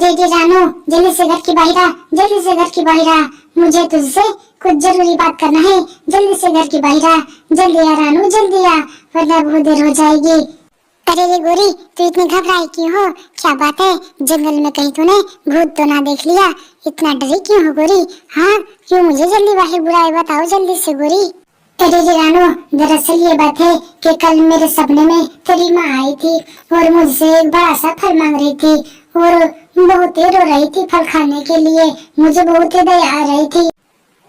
अरे रानो, जल्दी से घर की बाहर आ, जल्दी से घर की बाहर आ, मुझे तुझसे कुछ जरूरी बात करना है। जल्दी से घर की बाहर आ, जल्दी आ रानू, जल्दी आ, वरना बहुत देर हो जाएगी। अरे रे गोरी, तू इतनी घबराई क्यों हो? क्या बात है? जंगल में कहीं तूने भूत तो ना देख लिया? इतना डरी क्यों हो गोरी? हाँ, क्यों मुझे जल्दी बाहर बुलाए? बताओ जल्दी से गोरी। अरे रानो, दरअसल ये बात है कि कल मेरे सपने में तेरी माँ आई थी और मुझसे एक बड़ा सा फल मांग रही थी और बहुत ही रो रही थी फल खाने के लिए। मुझे बहुत ही दया आ रही थी।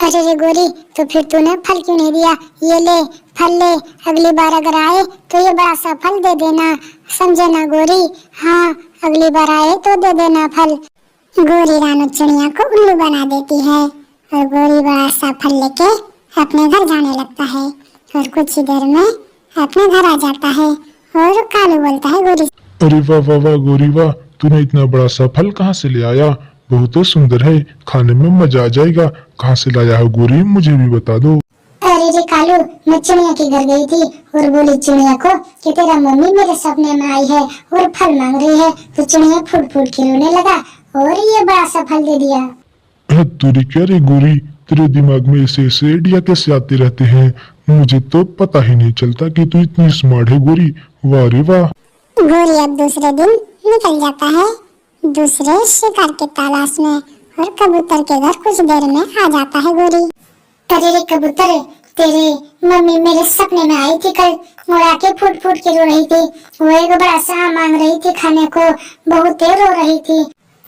अरे रे गोरी, तो फिर तूने फल क्यों नहीं दिया? ये ले फल ले, अगली बार अगर आए तो ये बड़ा सा फल दे देना, समझे ना गोरी? हाँ, अगली बार आए तो दे देना फल। गोरी रानू चिड़िया को उल्लू बना देती है और गोरी बड़ा सा फल लेके अपने घर जाने लगता है और कुछ ही देर में अपने घर आ जाता है और कालू बोलता है गोरी। अरे वाह वाह वाह गोरी वाह, तूने इतना बड़ा सा फल कहाँ से ले आया? बहुत ही सुंदर है, खाने में मजा आ जाएगा। कहाँ से लाया है गोरी, मुझे भी बता दो। अरे रे कालू, मैं चिड़िया के घर गई थी और बोली चिड़िया को कि तेरा मम्मी मेरे सपने में आई है और फल मांग रही है। तो चिड़िया फूट फूट के रोने लगा और ये बड़ा सा फल दे दिया। तुरी क्या रे गोरी, तेरे दिमाग में ऐसे ऐसे आइडिया कैसे आते रहते हैं? मुझे तो पता ही नहीं चलता कि तू इतनी स्मार्ट है गोरी। वाह रे वाह। गोरी अब दूसरे दिन निकल जाता है दूसरे शिकार के तलाश में और कबूतर के घर कुछ देर में आ जाता है गोरी। अरे रे कबूतर, तेरे मम्मी मेरे सपने में आई थी कल और आके फूट फूट के रो रही थी। वो एक बड़ा सा आम मांग रही थी खाने को, बहुत रो रही थी।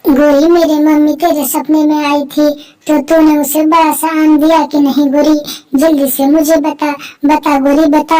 गोरी, मेरी मम्मी तेरे सपने में आई थी तो तूने उसे बड़ा सा आम दिया कि नहीं गोरी? जल्दी से मुझे बता, बता गोरी बता,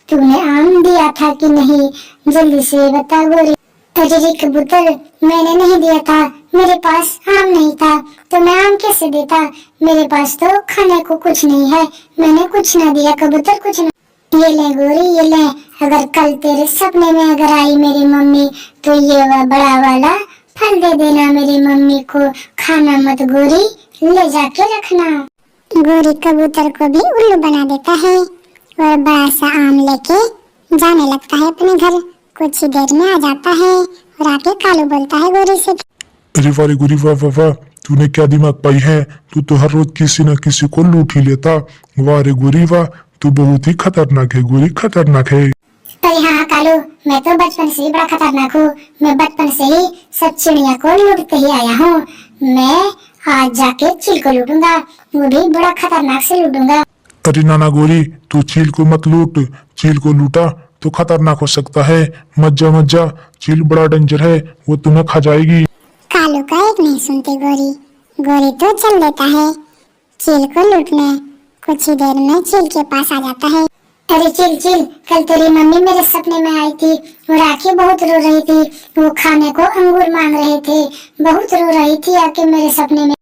तूने आम दिया था कि नहीं? जल्दी से बता गोरी। अरे रे कबूतर, मैंने नहीं दिया था, मेरे पास आम नहीं था तो मैं आम कैसे देता? मेरे पास तो खाने को कुछ नहीं है, मैंने कुछ ना दिया कबूतर, कुछ ना। ये ले गोरी, ये ले, अगर कल तेरे सपने में अगर आई मेरी मम्मी तो ये बड़ा वाला फल दे देना मेरी मम्मी को, खाना मत गोरी, ले जाके रखना। गोरी कबूतर को भी उल्लू बना देता है और बड़ा सा आम लेके जाने लगता है अपने घर। कुछ ही देर में आ जाता है और आके कालू बोलता है गोरी से। अरे वाह रे गोरी वाह वाह वाह, तूने क्या दिमाग पाई है? तू तो हर रोज किसी न किसी को लूट ही लेता। वाह रे गोरी वाह, तू बहुत ही खतरनाक है गोरी, खतरनाक है। अरे हाँ कालू, मैं तो बचपन से ही बड़ा खतरनाक हूँ। मैं बचपन से ही सब चिड़िया को लूटते ही आया हूँ। मैं आज जाके चील को लूटूंगा, वो भी बड़ा खतरनाक से लूटूंगा। अरे नाना गोरी, तू चील को मत लूट, चील को लूटा तो खतरनाक हो सकता है। मत जा, चील बड़ा डेंजर है, वो तुम्हें खा जाएगी। कालू का एक नहीं सुनती गोरी। गोरी तो चल देता है चील को लूटने। कुछ ही देर में चील के पास आ जाता है। अरे चील चील, कल तेरी मम्मी मेरे सपने में आई थी और आके बहुत रो रही थी। वो खाने को अंगूर मांग रहे थे, बहुत रो रही थी आके मेरे सपने में।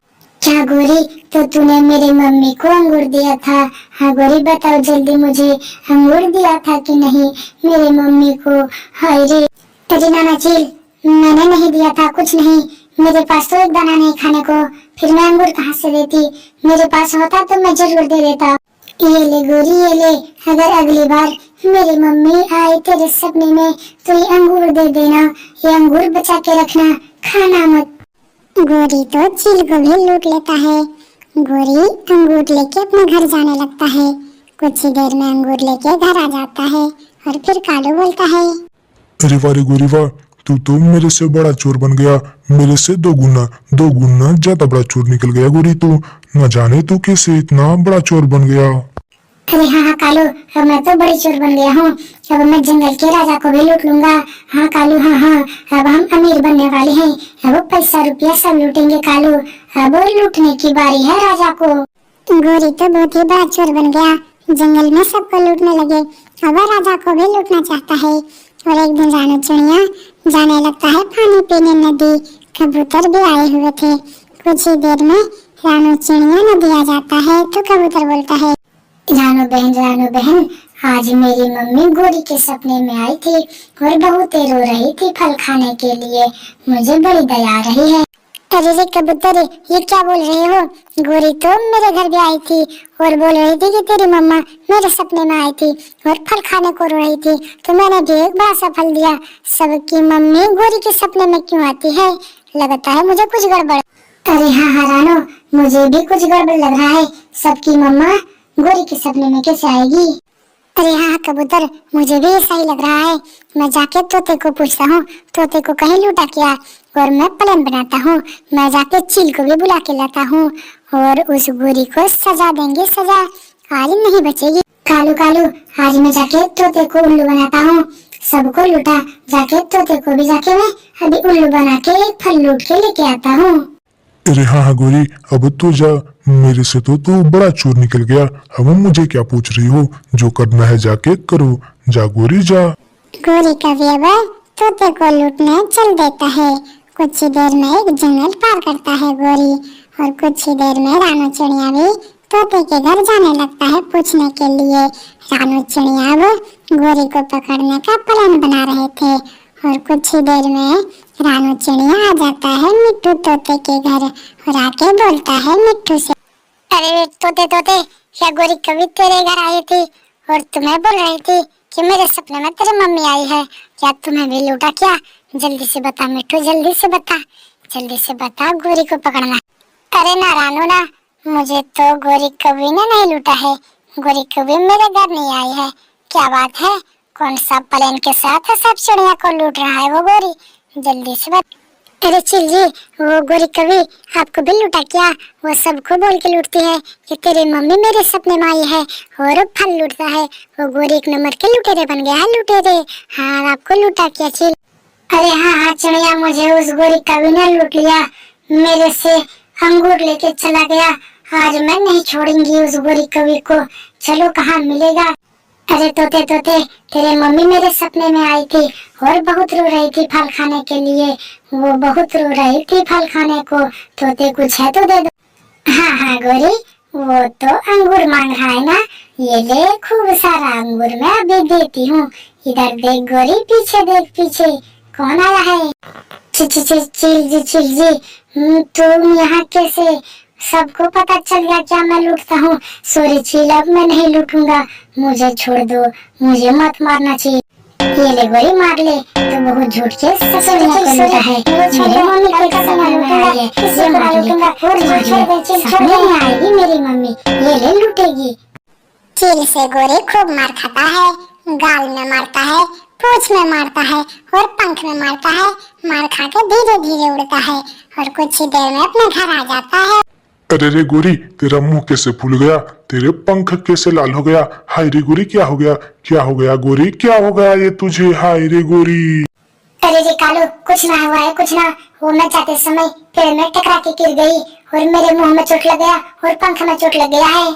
क्या गोरी, तो तूने मेरी मम्मी को अंगूर दिया था? हाँ गोरी बताओ जल्दी, मुझे अंगूर दिया था कि नहीं मेरी मम्मी को? हाय रे। अरे नाना चील, मैंने नहीं दिया था, कुछ नहीं, मेरे पास तो एक दाना नहीं खाने को, फिर मैं अंगूर कहाँ से देती? मेरे पास होता तो मैं जरूर दे देता। ये ले गोरी, ये ले, अगर अगली बार मेरी मम्मी आए तेरे सपने में तो ये अंगूर दे देना, ये अंगूर बचा के रखना, खाना मत। गोरी तो चील को भी लूट लेता है। गोरी अंगूर लेके अपने घर जाने लगता है। कुछ ही देर में अंगूर लेके घर आ जाता है और फिर कालू बोलता है। अरे वाह रे गोरी वाह, तू तो मेरे से बड़ा चोर बन गया, मेरे से दो गुना ज्यादा बड़ा चोर निकल गया गोरी। तू न जाने तू कैसे इतना बड़ा चोर बन गया। अरे हाँ कालू, अब मैं तो बड़ी चोर बन गया हूँ। अब मैं जंगल के राजा को भी लूट लूंगा। हाँ कालू, हाँ, अब हम अमीर बनने वाले हैं। अब पैसा रुपया सब लूटेंगे कालू। अब लूटने की बारी है राजा को। गोरी तो बहुत ही बड़ा चोर बन गया, जंगल में सबको लूटने लगे। अब राजा को भी लूटना चाहता है। और एक दिन रानू चिड़िया जाने लगता है पानी पीने नदी। कबूतर भी आए हुए थे। कुछ ही देर में रानू चिड़िया नदी आ जाता है तो कबूतर बोलता है। रानू बहन, आज मेरी मम्मी गोरी के सपने में आई थी और बहुत रो रही थी फल खाने के लिए, मुझे बड़ी दया आ रही है। अरे रे कबूतर, ये क्या बोल रहे हो? गोरी तो मेरे घर भी आई थी और बोल रही थी कि तेरी मम्मा मेरे सपने में आई थी और फल खाने को रो रही थी, तो मैंने भी एक बड़ा सा फल दिया। सबकी मम्मी गोरी के सपने में क्यों आती है? लगता है मुझे कुछ गड़बड़। अरे हाँ हाँ रानो, मुझे भी कुछ गड़बड़ लग रहा है। सबकी मम्मा गोरी के सपने में कैसे आएगी? अरे हाँ कबूतर, मुझे भी ऐसा ही लग रहा है। मैं जाके तोते को पूछता हूँ, तोते को कहीं लूटा क्या, और मैं प्लान बनाता हूँ। मैं जाके चील को भी बुला के लाता हूँ और उस गोरी को सजा देंगे, सजा आज नहीं बचेगी। कालू कालू, आज मैं जाके तोते को उल्लू बनाता हूँ। सबको लूटा, जाके तोते को भी जाके मैं अभी उल्लू बना के एक फल लूट के लेके आता हूँ। अरे हाँ हाँ गोरी, अब तो जा, मेरे से तो तू बड़ा चोर निकल गया। अब मुझे क्या पूछ रही हो? जो करना है जाके करो, जा गोरी जा। गोरी का व्यवहार तोते को लूटने चल देता है। कुछ ही देर में एक जंगल पार करता है गोरी, और कुछ ही देर में रानू चिड़िया भी तोते के घर जाने लगता है पूछने के लिए। रानू चिड़िया अब गोरी को पकड़ने का प्लान बना रहे थे, और कुछ ही देर में रानू चिड़िया आ जाता है मिट्टू तोते के घर और आके बोलता है मिट्टू से, अरे तोते तोते, क्या गोरी कभी तेरे घर आई थी और तुम्हें बोल रही थी कि मेरे सपने में तेरी मम्मी आई है? क्या तुम्हें भी लूटा क्या? जल्दी से बता मिट्टू, जल्दी से बता, जल्दी से बता, गोरी को पकड़ना। अरे ना रानू ना, मुझे तो गोरी कभी ने नहीं लूटा है। गोरी कभी मेरे घर नहीं आई है। क्या बात है, कौन सा प्लेन के साथ सब चिड़िया को लूट रहा है वो गोरी? जल्दी से बता। अरे चिल जी, वो गोरी कभी आपको भी लूटा क्या? वो सबको बोल के लूटती है कि तेरी मम्मी मेरे सपने में आई है और फल लूटता है। वो गोरी एक नंबर के लुटेरे बन गया है, लुटेरे। हाँ, आपको लूटा क्या चिल? अरे हाँ हाँ चिड़िया, मुझे उस गोरी कभी ने लूट लिया, मेरे से अंगूर लेके चला गया। आज मैं नहीं छोड़ूंगी उस गोरी कवि को। चलो कहाँ मिलेगा? अरे तोते तोते, तेरे मम्मी मेरे सपने में आई थी और बहुत रो रही थी फल खाने के लिए। वो बहुत रो रही थी फल खाने को। तोते कुछ है तो दे दो। हाँ हाँ गोरी, वो तो अंगूर मांग रहा है ना, ये ले खूब सारा अंगूर मैं अभी देती हूँ। इधर देख गोरी, पीछे देख, पीछे कौन आया है? चिल जी, तुम यहाँ कैसे? सबको पता चल गया क्या मैं लूटता हूँ? सॉरी चील, अब मैं नहीं लूटूंगा, मुझे छोड़ दो, मुझे मत मारना चाहिए। ये ले गोरी, मार ले, तो बहुत झूठ के सपने को लूटा है। मेरी मम्मी को सपने में आई है, ये मार लूंगा और सपने में आएगी मेरी मम्मी, ये ले लूटेगी। चील से गोरी खूब मार खाता है, गाल में मारता है, पूंछ में मारता है और पंख में मारता है। मार खा के धीरे धीरे उड़ता है और कुछ ही देर में अपने घर आ जाता है। अरे रे गोरी, तेरा मुंह कैसे फूल गया? तेरे पंख कैसे लाल हो गया? हाय रे गोरी, क्या हो गया? क्या हो गया गोरी, क्या हो गया ये तुझे? हाय रे गोरी। अरे रे कालू, कुछ ना हुआ है, कुछ ना। वो मैं जाते समय पेड़ में टकरा के गिर गई और मेरे मुंह में चोट लग गया और पंख में चोट लग गया है।